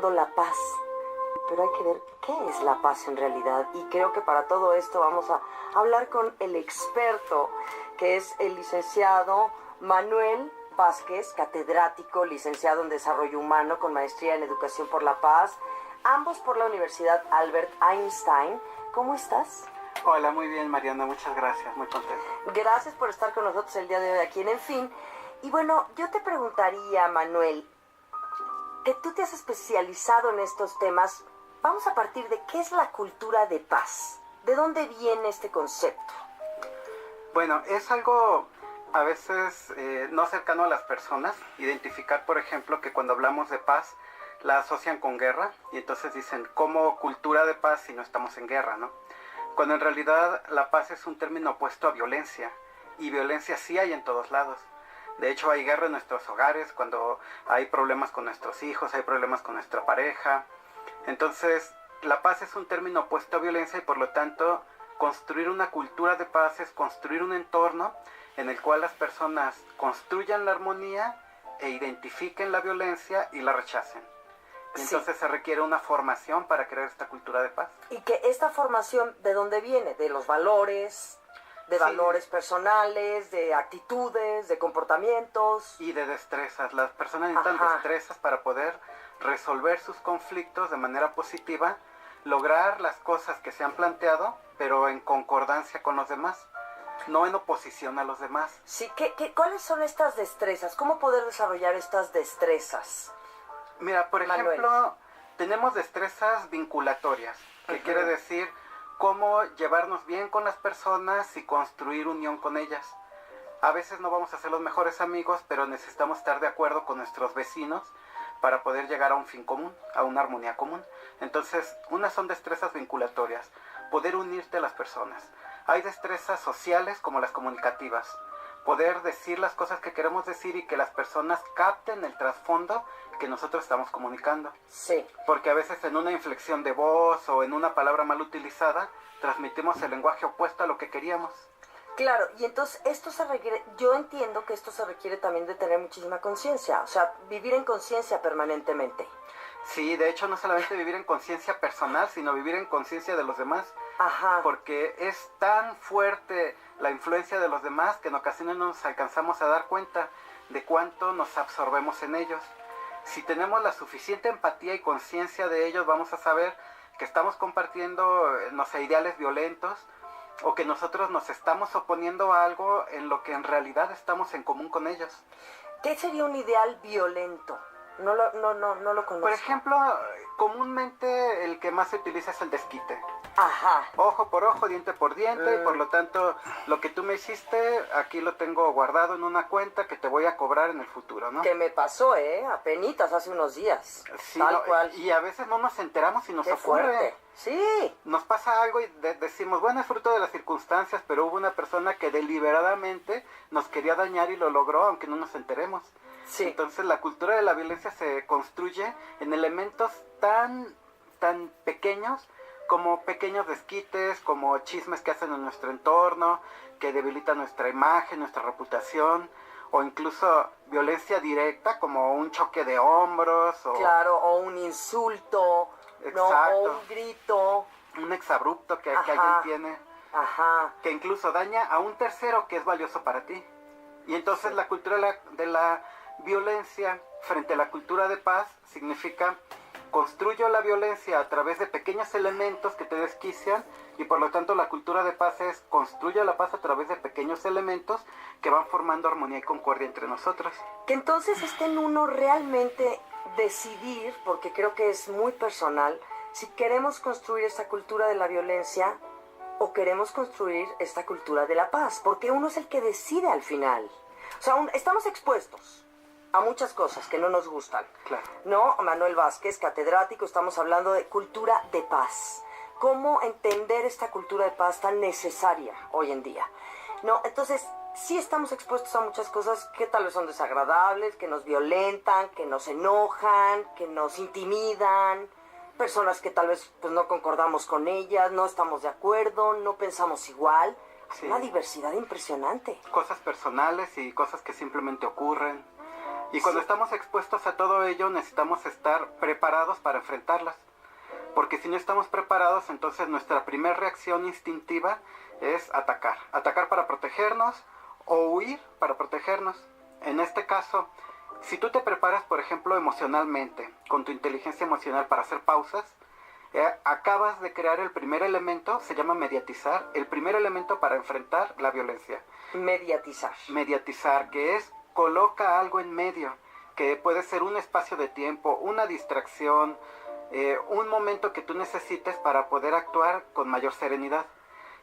la paz, pero hay que ver qué es la paz en realidad. Y creo que para todo esto vamos a hablar con el experto, que es el licenciado Manuel Vázquez, catedrático, licenciado en Desarrollo Humano con maestría en Educación por la Paz, ambos por la Universidad Albert Einstein. ¿Cómo estás? Hola, muy bien, Mariana, muchas gracias, muy contento. Gracias por estar con nosotros el día de hoy aquí en En Fin. Y bueno, yo te preguntaría, Manuel, que tú te has especializado en estos temas. Vamos a partir de qué es la cultura de paz. ¿De dónde viene este concepto? Bueno, es algo a veces no cercano a las personas. Identificar, por ejemplo, que cuando hablamos de paz la asocian con guerra y entonces dicen, ¿cómo cultura de paz si no estamos en guerra, no? Cuando en realidad la paz es un término opuesto a violencia, y violencia sí hay en todos lados. De hecho, hay guerra en nuestros hogares, cuando hay problemas con nuestros hijos, hay problemas con nuestra pareja. Entonces, la paz es un término opuesto a violencia y por lo tanto, construir una cultura de paz es construir un entorno en el cual las personas construyan la armonía e identifiquen la violencia y la rechacen. Y entonces se requiere una formación para crear esta cultura de paz. Y que esta formación, ¿de dónde viene? ¿De los valores? ¿De valores personales, de actitudes, de comportamientos? Y de destrezas. Las personas necesitan destrezas para poder resolver sus conflictos de manera positiva, lograr las cosas que se han planteado, pero en concordancia con los demás, no en oposición a los demás. Sí, ¿cuáles son estas destrezas? ¿Cómo poder desarrollar estas destrezas? Mira, por ejemplo, tenemos destrezas vinculatorias, que quiere decir cómo llevarnos bien con las personas y construir unión con ellas. A veces no vamos a ser los mejores amigos, pero necesitamos estar de acuerdo con nuestros vecinos para poder llegar a un fin común, a una armonía común. Entonces, unas son destrezas vinculatorias, poder unirte a las personas. Hay destrezas sociales como las comunicativas, poder decir las cosas que queremos decir y que las personas capten el trasfondo que nosotros estamos comunicando. Sí. Porque a veces en una inflexión de voz o en una palabra mal utilizada, transmitimos el lenguaje opuesto a lo que queríamos. Claro, y entonces esto se requiere, yo entiendo que esto se requiere también de tener muchísima conciencia, o sea, vivir en conciencia permanentemente. Sí, de hecho no solamente vivir en conciencia personal, sino vivir en conciencia de los demás. Ajá. Porque es tan fuerte la influencia de los demás que en ocasiones no nos alcanzamos a dar cuenta de cuánto nos absorbemos en ellos. Si tenemos la suficiente empatía y conciencia de ellos, vamos a saber que estamos compartiendo, no sé, ideales violentos, o que nosotros nos estamos oponiendo a algo en lo que en realidad estamos en común con ellos. ¿Qué sería un ideal violento? No lo conozco. Por ejemplo, comúnmente el que más se utiliza es el desquite. Ajá. Ojo por ojo, diente por diente, y por lo tanto, lo que tú me hiciste, aquí lo tengo guardado en una cuenta que te voy a cobrar en el futuro, ¿no? Que me pasó, apenitas hace unos días. Sí, tal cual. Y a veces no nos enteramos y nos Qué ocurre. Fuerte. Sí. Nos pasa algo y decimos, bueno, es fruto de las circunstancias, pero hubo una persona que deliberadamente nos quería dañar y lo logró, aunque no nos enteremos. Sí. Entonces la cultura de la violencia se construye en elementos tan pequeños, como pequeños desquites, como chismes que hacen en nuestro entorno, que debilitan nuestra imagen, nuestra reputación, o incluso violencia directa, como un choque de hombros. Claro, o un insulto, ¿no? O un grito. Un exabrupto que alguien tiene, que incluso daña a un tercero que es valioso para ti. Y entonces la cultura de la violencia frente a la cultura de paz significa construyo la violencia a través de pequeños elementos que te desquician y por lo tanto la cultura de paz es construyo la paz a través de pequeños elementos que van formando armonía y concordia entre nosotros. Que entonces esté en uno realmente decidir, porque creo que es muy personal, si queremos construir esta cultura de la violencia o queremos construir esta cultura de la paz, porque uno es el que decide al final. O sea, estamos expuestos a muchas cosas que no nos gustan. Claro. ¿No? Manuel Vázquez, catedrático, estamos hablando de cultura de paz. ¿Cómo entender esta cultura de paz tan necesaria hoy en día? ¿No? Entonces, sí estamos expuestos a muchas cosas que tal vez son desagradables, que nos violentan, que nos enojan, que nos intimidan, personas que tal vez pues, no concordamos con ellas, no estamos de acuerdo, no pensamos igual. Sí. Una diversidad impresionante. Cosas personales y cosas que simplemente ocurren. Y cuando Sí. estamos expuestos a todo ello, necesitamos estar preparados para enfrentarlas. Porque si no estamos preparados, entonces nuestra primera reacción instintiva es atacar. Atacar para protegernos o huir para protegernos. En este caso, si tú te preparas, por ejemplo, emocionalmente, con tu inteligencia emocional para hacer pausas, acabas de crear el primer elemento, se llama mediatizar, el primer elemento para enfrentar la violencia. Mediatizar. Mediatizar, que es coloca algo en medio, que puede ser un espacio de tiempo, una distracción, un momento que tú necesites para poder actuar con mayor serenidad.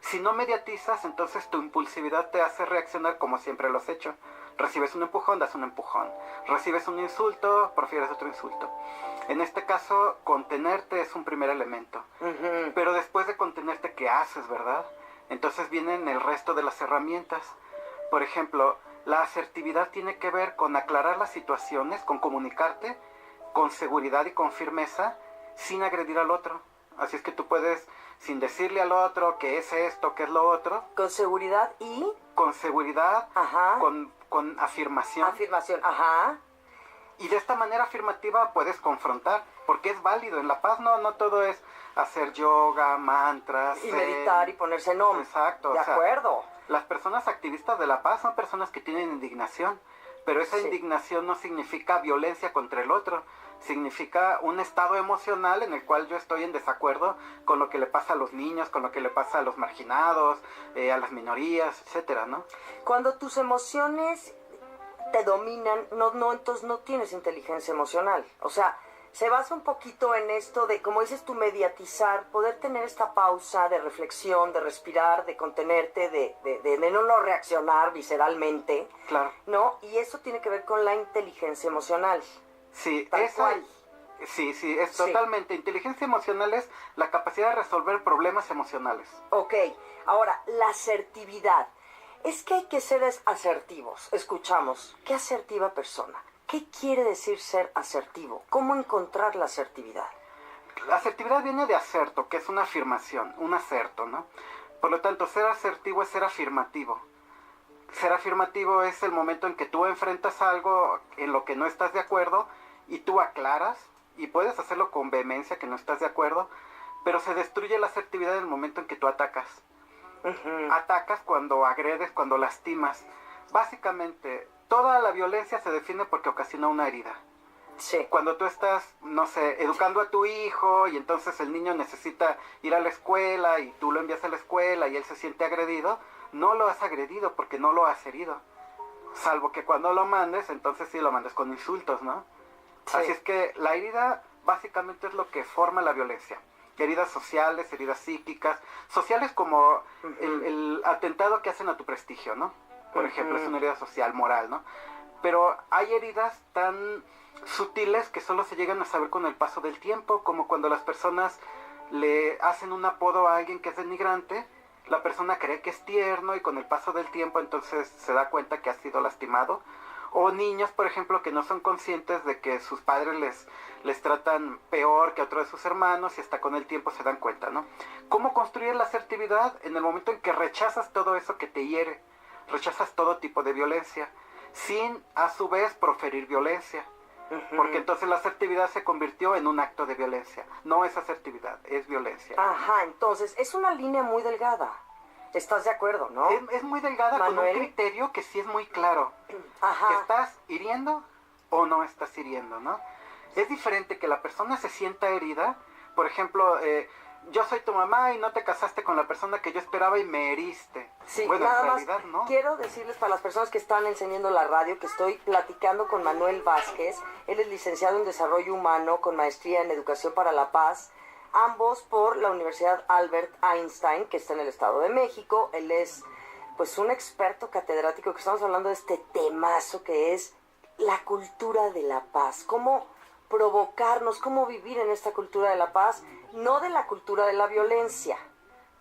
Si no mediatizas, entonces tu impulsividad te hace reaccionar como siempre lo has hecho. Recibes un empujón, das un empujón. Recibes un insulto, profieres otro insulto. En este caso, contenerte es un primer elemento. Ujú. Pero después de contenerte, ¿qué haces, verdad? Entonces vienen el resto de las herramientas. Por ejemplo, la asertividad tiene que ver con aclarar las situaciones, con comunicarte con seguridad y con firmeza, sin agredir al otro. Así es que tú puedes, sin decirle al otro que es esto, que es lo otro, Con seguridad y con seguridad, Ajá. con afirmación. afirmación. Ajá. Y de esta manera afirmativa puedes confrontar, porque es válido. En la paz no todo es hacer yoga, mantras, Y zen. meditar y ponerse nombre. Exacto. De o sea, acuerdo. las personas activistas de la paz son personas que tienen indignación, pero esa Sí. indignación no significa violencia contra el otro, significa un estado emocional en el cual yo estoy en desacuerdo con lo que le pasa a los niños, con lo que le pasa a los marginados, a las minorías, etcétera, ¿no? Cuando tus emociones te dominan, entonces no tienes inteligencia emocional. O sea, se basa un poquito en esto de, como dices tú, mediatizar, poder tener esta pausa de reflexión, de respirar, de contenerte, de no reaccionar visceralmente, Claro. ¿no? Y eso tiene que ver con la inteligencia emocional. Sí, Tal esa, cual. sí, es Sí. totalmente. Inteligencia emocional es la capacidad de resolver problemas emocionales. Ok, ahora, la asertividad. Es que hay que ser asertivos. Escuchamos, ¿qué asertiva persona? ¿Qué quiere decir ser asertivo? ¿Cómo encontrar la asertividad? La asertividad viene de acerto, que es una afirmación, un acerto, ¿no? Por lo tanto, ser asertivo es ser afirmativo. Ser afirmativo es el momento en que tú enfrentas algo en lo que no estás de acuerdo y tú aclaras, y puedes hacerlo con vehemencia que no estás de acuerdo, pero se destruye la asertividad en el momento en que tú atacas. Ujú. Atacas cuando agredes, cuando lastimas. Básicamente, toda la violencia se define porque ocasiona una herida. Sí. Cuando tú estás, no sé, educando a tu hijo y entonces el niño necesita ir a la escuela y tú lo envías a la escuela y él se siente agredido, no lo has agredido porque no lo has herido. Salvo que cuando lo mandes, entonces sí lo mandes con insultos, ¿no? Sí. Así es que la herida básicamente es lo que forma la violencia. Heridas sociales, heridas psíquicas, sociales como el atentado que hacen a tu prestigio, ¿no? Por ejemplo, es una herida social, moral, ¿no? Pero hay heridas tan sutiles que solo se llegan a saber con el paso del tiempo, como cuando las personas le hacen un apodo a alguien que es denigrante, la persona cree que es tierno y con el paso del tiempo entonces se da cuenta que ha sido lastimado. O niños, por ejemplo, que no son conscientes de que sus padres les tratan peor que a otro de sus hermanos y hasta con el tiempo se dan cuenta, ¿no? ¿Cómo construir la asertividad? En el momento en que rechazas todo eso que te hiere, rechazas todo tipo de violencia, sin a su vez proferir violencia. Porque entonces la asertividad se convirtió en un acto de violencia. No es asertividad, es violencia. Ajá, entonces es una línea muy delgada. ¿Estás de acuerdo, no? Es muy delgada, con un Manuel. criterio que sí es muy claro. Ajá. ¿Estás hiriendo o no estás hiriendo, no? Es diferente que la persona se sienta herida. Por ejemplo, yo soy tu mamá y no te casaste con la persona que yo esperaba y me heriste. Sí, bueno, nada en más realidad no. quiero decirles para las personas que están encendiendo la radio que estoy platicando con Manuel Vázquez. Él es licenciado en Desarrollo Humano con maestría en Educación para la Paz, ambos por la Universidad Albert Einstein, que está en el Estado de México. Él es pues un experto catedrático, que estamos hablando de este temazo que es la cultura de la paz. Cómo provocarnos, cómo vivir en esta cultura de la paz, no de la cultura de la violencia.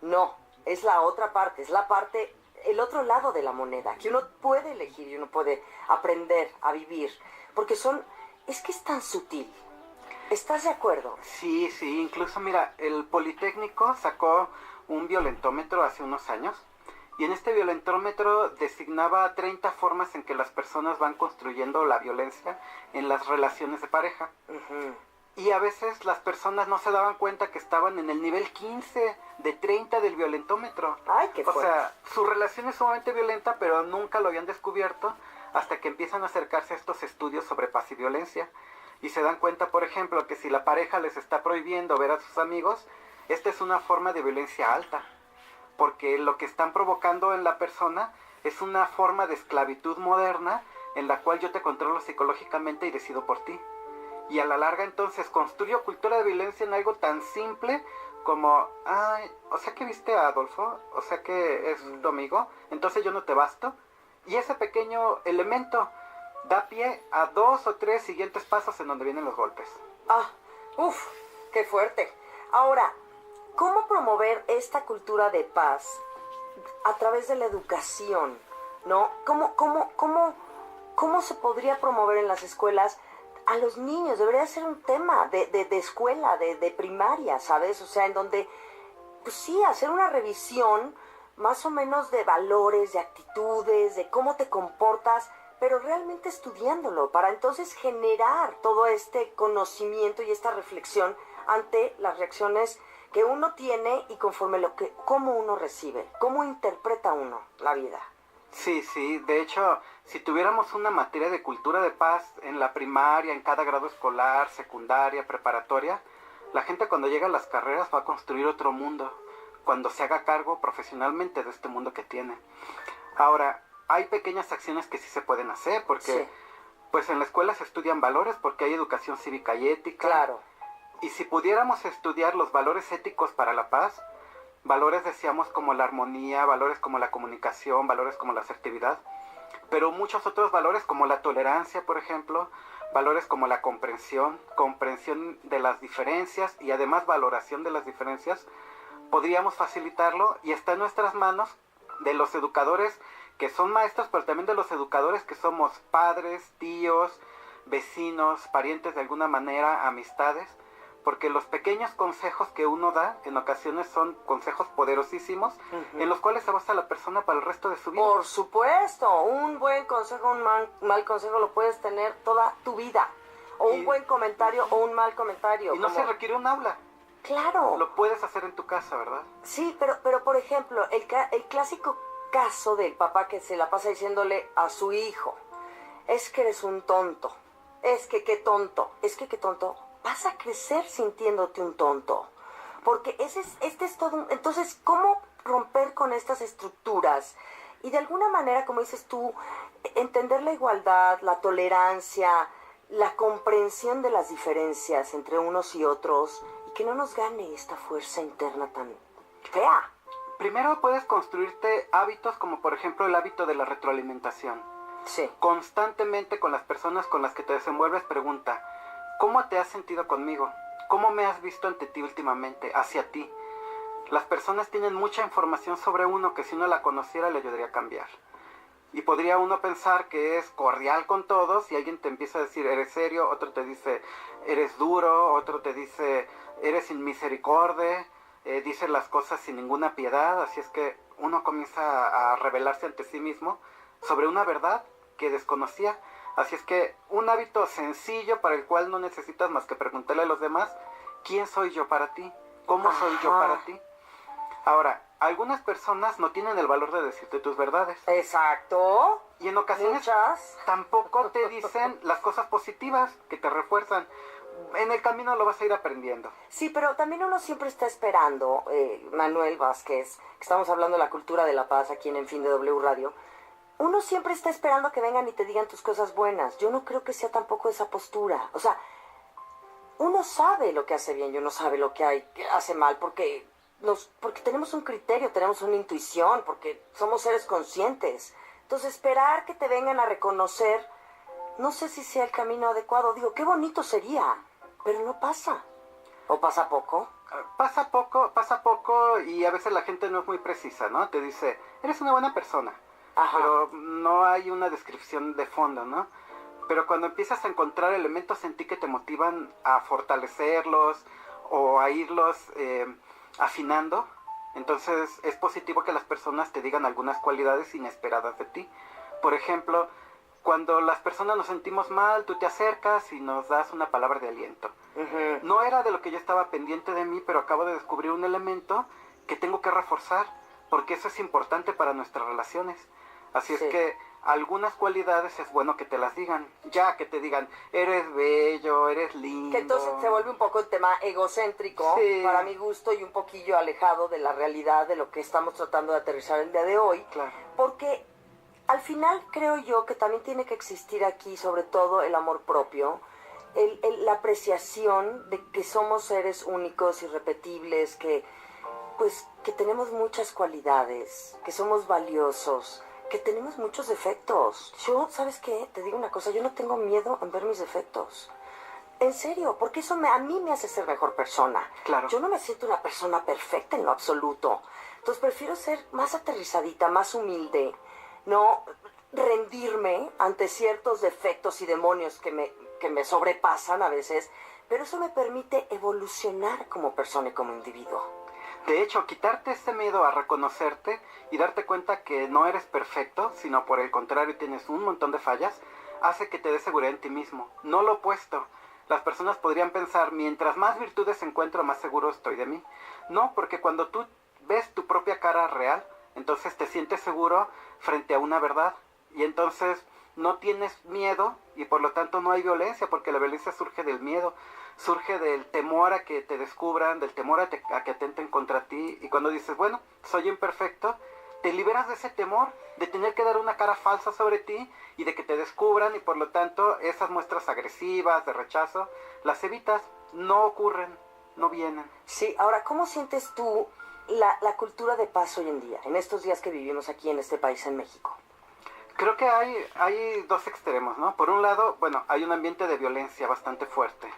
No, es la otra parte, es la parte, el otro lado de la moneda, que uno puede elegir y uno puede aprender a vivir, porque es que es tan sutil. ¿Estás de acuerdo? Sí, incluso mira, el Politécnico sacó un violentómetro hace unos años Y en este violentómetro designaba 30 formas en que las personas van construyendo la violencia en las relaciones de pareja. Ujú. Y a veces las personas no se daban cuenta que estaban en el nivel 15 de 30 del violentómetro. Ay, qué O fuerte. sea, su relación es sumamente violenta, pero nunca lo habían descubierto hasta que empiezan a acercarse a estos estudios sobre paz y violencia. Y se dan cuenta, por ejemplo, que si la pareja les está prohibiendo ver a sus amigos, esta es una forma de violencia alta. Porque lo que están provocando en la persona es una forma de esclavitud moderna en la cual yo te controlo psicológicamente y decido por ti. Y a la larga entonces construyo cultura de violencia en algo tan simple como, ay, o sea que viste a Adolfo, o sea que es tu amigo, entonces yo no te basto. Y ese pequeño elemento da pie a 2 o 3 siguientes pasos en donde vienen los golpes. Ah, uff, qué fuerte. Ahora, ¿cómo promover esta cultura de paz a través de la educación? ¿No? ¿Cómo se podría promover en las escuelas a los niños? Debería ser un tema de escuela, de primaria, ¿sabes? O sea, en donde, pues sí, hacer una revisión más o menos de valores, de actitudes, de cómo te comportas, pero realmente estudiándolo, para entonces generar todo este conocimiento y esta reflexión ante las reacciones que uno tiene y conforme cómo uno recibe, cómo interpreta uno la vida. Sí, sí, de hecho, si tuviéramos una materia de cultura de paz en la primaria, en cada grado escolar, secundaria, preparatoria, la gente cuando llega a las carreras va a construir otro mundo, cuando se haga cargo profesionalmente de este mundo que tiene. Ahora, hay pequeñas acciones que sí se pueden hacer, porque Sí. pues en la escuela se estudian valores, porque hay educación cívica y ética. Claro. Y si pudiéramos estudiar los valores éticos para la paz, valores decíamos como la armonía, valores como la comunicación, valores como la asertividad, pero muchos otros valores como la tolerancia, por ejemplo, valores como la comprensión de las diferencias y además valoración de las diferencias, podríamos facilitarlo y está en nuestras manos de los educadores que son maestros, pero también de los educadores que somos padres, tíos, vecinos, parientes de alguna manera, amistades, porque los pequeños consejos que uno da en ocasiones son consejos poderosísimos, en los cuales se basa la persona para el resto de su vida. Por supuesto, un buen consejo, un mal consejo lo puedes tener toda tu vida. O un buen comentario o un mal comentario. Y no se requiere un aula. Claro. Lo puedes hacer en tu casa, ¿verdad? Sí, pero por ejemplo, el clásico caso del papá que se la pasa diciéndole a su hijo, es que eres un tonto, es que qué tonto, vas a crecer sintiéndote un tonto, porque este es todo entonces, ¿cómo romper con estas estructuras? Y de alguna manera, como dices tú, entender la igualdad, la tolerancia, la comprensión de las diferencias entre unos y otros, y que no nos gane esta fuerza interna tan fea. Primero puedes construirte hábitos como por ejemplo el hábito de la retroalimentación. Sí. Constantemente con las personas con las que te desenvuelves pregunta, ¿cómo te has sentido conmigo? ¿Cómo me has visto ante ti últimamente, hacia ti? Las personas tienen mucha información sobre uno que si uno la conociera le ayudaría a cambiar. Y podría uno pensar que es cordial con todos y alguien te empieza a decir, eres serio, otro te dice, eres duro, otro te dice, eres sin misericordia, dice las cosas sin ninguna piedad, así es que uno comienza a revelarse ante sí mismo sobre una verdad que desconocía. Así es que un hábito sencillo para el cual no necesitas más que preguntarle a los demás, ¿quién soy yo para ti? ¿Cómo soy yo para ti? Ahora, algunas personas no tienen el valor de decirte tus verdades. Exacto. Y en ocasiones muchas tampoco te dicen las cosas positivas que te refuerzan. En el camino lo vas a ir aprendiendo. Sí, pero también uno siempre está esperando, Manuel Vázquez, que estamos hablando de la cultura de la paz aquí en fin de W Radio, uno siempre está esperando que vengan y te digan tus cosas buenas. Yo no creo que sea tampoco esa postura. O sea, uno sabe lo que hace bien y uno sabe lo que hace mal porque tenemos un criterio, tenemos una intuición, porque somos seres conscientes. Entonces, esperar que te vengan a reconocer, no sé si sea el camino adecuado. Digo, qué bonito sería, pero no pasa. ¿O pasa poco? Pasa poco y a veces la gente no es muy precisa, ¿no? Te dice, eres una buena persona. Ajá. Pero no hay una descripción de fondo, ¿no? Pero cuando empiezas a encontrar elementos en ti que te motivan a fortalecerlos o a irlos afinando, Entonces es positivo que las personas te digan algunas cualidades inesperadas de ti. Por ejemplo, cuando las personas nos sentimos mal, tú te acercas y nos das una palabra de aliento. Ujú. No era de lo que yo estaba pendiente de mí, pero acabo de descubrir un elemento que tengo que reforzar, porque eso es importante para nuestras relaciones. Así es Sí. que algunas cualidades es bueno que te las digan, ya que te digan, eres bello, eres lindo. Que entonces se vuelve un poco el tema egocéntrico, Sí. para mi gusto, y un poquillo alejado de la realidad de lo que estamos tratando de aterrizar el día de hoy. Claro. Porque al final creo yo que también tiene que existir aquí, sobre todo, el amor propio, la apreciación de que somos seres únicos, irrepetibles, que tenemos muchas cualidades, que somos valiosos, que tenemos muchos defectos. Yo, ¿sabes qué? Te digo una cosa, yo no tengo miedo en ver mis defectos. En serio, porque eso a mí me hace ser mejor persona. Claro. Yo no me siento una persona perfecta en lo absoluto. Entonces prefiero ser más aterrizadita, más humilde, no rendirme ante ciertos defectos y demonios que me sobrepasan a veces, pero eso me permite evolucionar como persona y como individuo. De hecho, quitarte ese miedo a reconocerte y darte cuenta que no eres perfecto, sino por el contrario tienes un montón de fallas, hace que te des seguridad en ti mismo, no lo opuesto. Las personas podrían pensar, mientras más virtudes encuentro, más seguro estoy de mí. No, porque cuando tú ves tu propia cara real, entonces te sientes seguro frente a una verdad. Y entonces no tienes miedo y por lo tanto no hay violencia, porque la violencia surge del miedo, surge del temor a que te descubran, del temor a que atenten contra ti. Y cuando dices, bueno, soy imperfecto, te liberas de ese temor de tener que dar una cara falsa sobre ti y de que te descubran, y por lo tanto esas muestras agresivas de rechazo las evitas, no ocurren, no vienen. Sí, ahora, ¿cómo sientes tú la cultura de paz hoy en día, en estos días que vivimos aquí en este país, en México? Creo que hay dos extremos, ¿no? Por un lado, bueno, hay un ambiente de violencia bastante fuerte.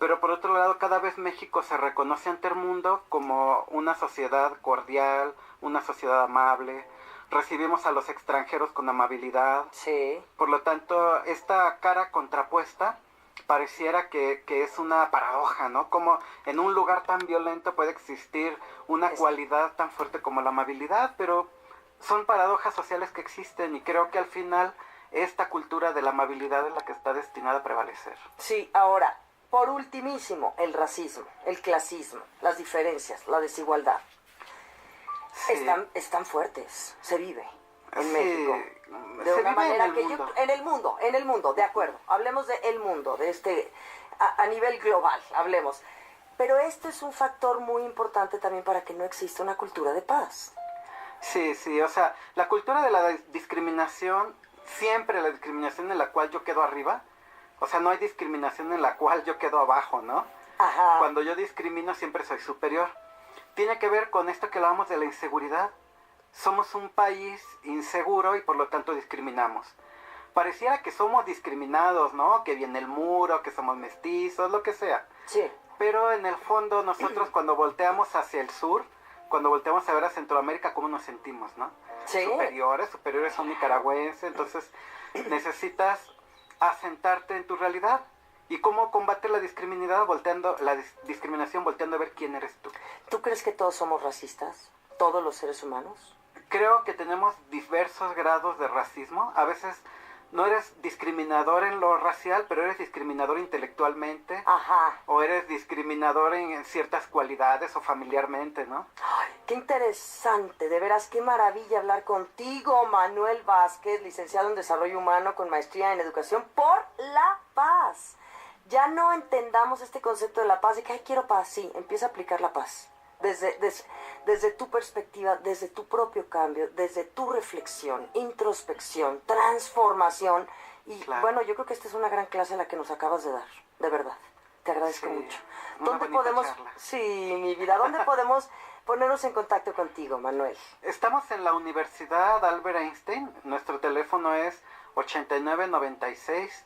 Pero por otro lado, cada vez México se reconoce ante el mundo como una sociedad cordial, una sociedad amable. Recibimos a los extranjeros con amabilidad. Sí. Por lo tanto, esta cara contrapuesta pareciera que es una paradoja, ¿no? Como en un lugar tan violento puede existir una cualidad tan fuerte como la amabilidad, pero son paradojas sociales que existen y creo que al final esta cultura de la amabilidad es la que está destinada a prevalecer. Sí, ahora, por ultimísimo, el racismo, el clasismo, las diferencias, la desigualdad. Sí. Están fuertes, se vive en Sí, México. De se una vive manera en el que mundo. en el mundo, de acuerdo. Hablemos de el mundo, a nivel global, hablemos. Pero esto es un factor muy importante también para que no exista una cultura de paz. Sí, sí, o sea, la cultura de la discriminación, siempre la discriminación en la cual yo quedo arriba, o sea, no hay discriminación en la cual yo quedo abajo, ¿no? Ajá. Cuando yo discrimino siempre soy superior. Tiene que ver con esto que hablábamos de la inseguridad. Somos un país inseguro y por lo tanto discriminamos. Pareciera que somos discriminados, ¿no? Que viene el muro, que somos mestizos, lo que sea. Sí. Pero en el fondo nosotros cuando volteamos hacia el sur, cuando volteamos a ver a Centroamérica, ¿cómo nos sentimos, no? Sí. Superiores son nicaragüenses, entonces necesitas asentarte en tu realidad. ¿Y cómo combate la discriminación volteando a ver quién eres tú? ¿Tú crees que todos somos racistas? ¿Todos los seres humanos? Creo que tenemos diversos grados de racismo. A veces no eres discriminador en lo racial, pero eres discriminador intelectualmente. Ajá. O eres discriminador en ciertas cualidades o familiarmente, ¿no? Ay, qué interesante, de veras, qué maravilla hablar contigo, Manuel Vázquez, licenciado en Desarrollo Humano con maestría en Educación por la Paz. Ya no entendamos este concepto de la paz, de que, ay, quiero paz, sí, empieza a aplicar la paz. Desde tu perspectiva, desde tu propio cambio, desde tu reflexión, introspección, transformación. Y Claro. bueno, yo creo que esta es una gran clase la que nos acabas de dar, de verdad. Te agradezco Sí, mucho. una ¿Dónde bonita podemos, charla. sí, mi vida, dónde podemos ponernos en contacto contigo, Manuel? Estamos en la Universidad Albert Einstein. Nuestro teléfono es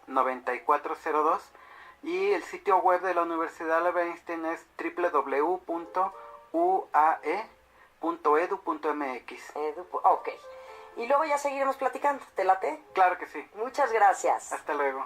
8996-9402 y el sitio web de la Universidad Albert Einstein es www.uae.edu.mx. Ok. Y luego ya seguiremos platicando. ¿Te late? Claro que sí. Muchas gracias. Hasta luego.